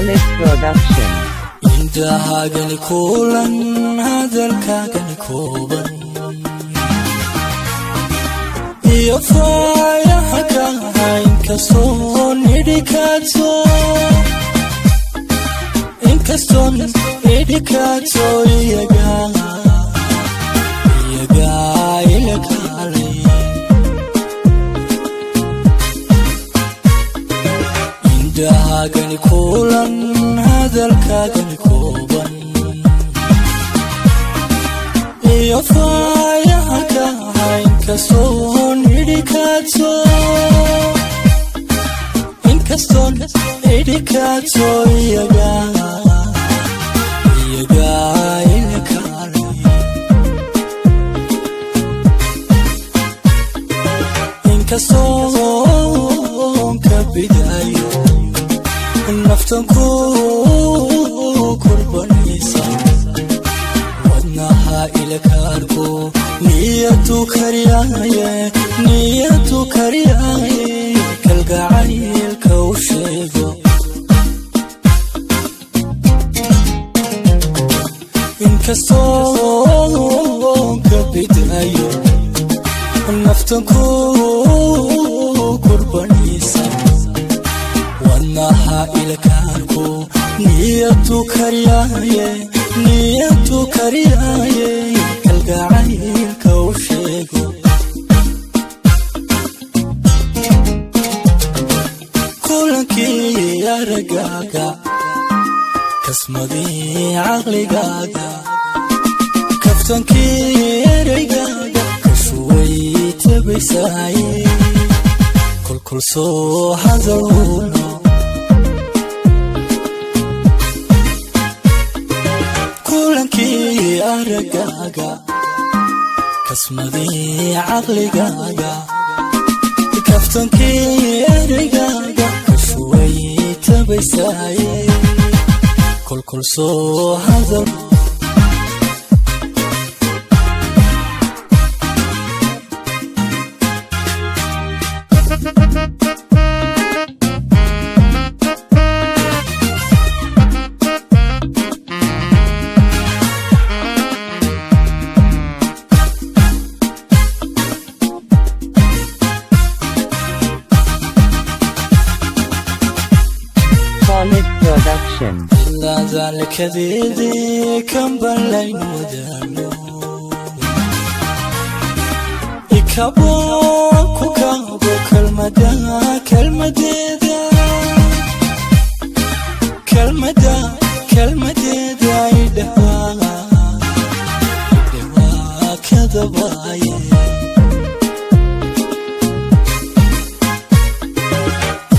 Solid Production. Indahagan kulan hadalkagan kooban iyo faayaha ka inkastoo nidhikaato iyaga ila kaalay indahagan kulan hadalkagan kooban iyo faayaha ka inkastoo nidhikaato iyaga ila kaalay inkastoo ka bidaayo naftan ku kurbanaysa wadnaha ila kaarko niyadu kariyaye kalgacaylka u sheego inkastoo ka bidaayo naftan ku kurbanaysa wadnaha ila kaarko niyadu kariyaye kalgacaylka u sheego kulankii aragaaga kasmadii caqligaaga kaftankii ereygaaga kashuway tabaysaaye kolkol soo hadalno kulankii aragaaga kasmadii caqligaaga kaftankii ereygaaga kashuway tabaysaaye kolkol soo hadalno Solid Production. ذلك ذي كم بلين ودانو إكابو كلمة دا إدها كذبايا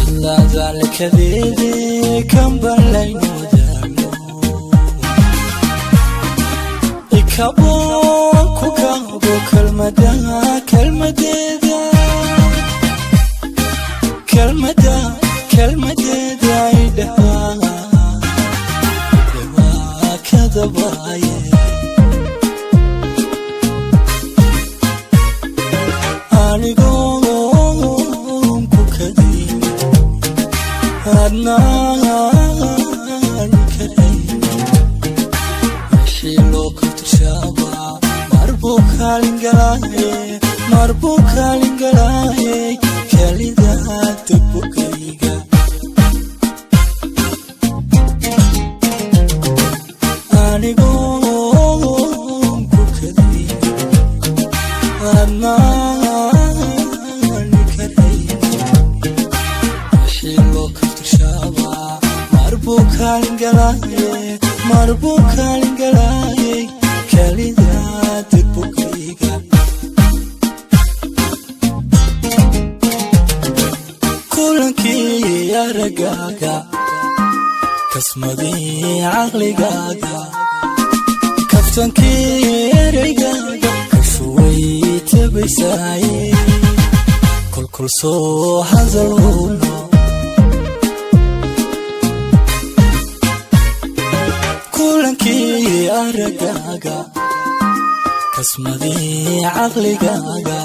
إلا ذلك ذي كم بلين ودانو إكابو كلمة دا إدها كذبايا أنيقوم كذيب أدنان كري شيلو كنت شابا مربوكا لنقلاي كالي ذات بوكيغا أنيقوم كذيب أدنان كري شيلو كنت شابا مربوكا لنقلاي كالي ذات بوكيغا kulankii aragaaga kasmadii caqligaaga kaftankii ereygaaga kashuway tabaysaaye kolkol soo hadalno kulankii aragaaga kasmadii caqligaaga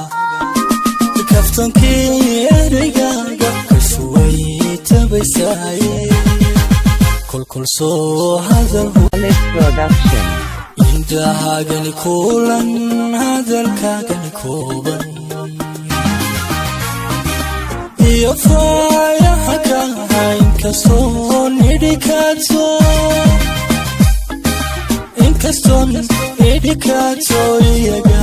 kaftankii ereygaaga kashuway tabaysaaye كل صو هذا Solid production. indahagani kulan hadalkaagani kooban iyo faayaha kaha inkastoo nidhikaato iyaga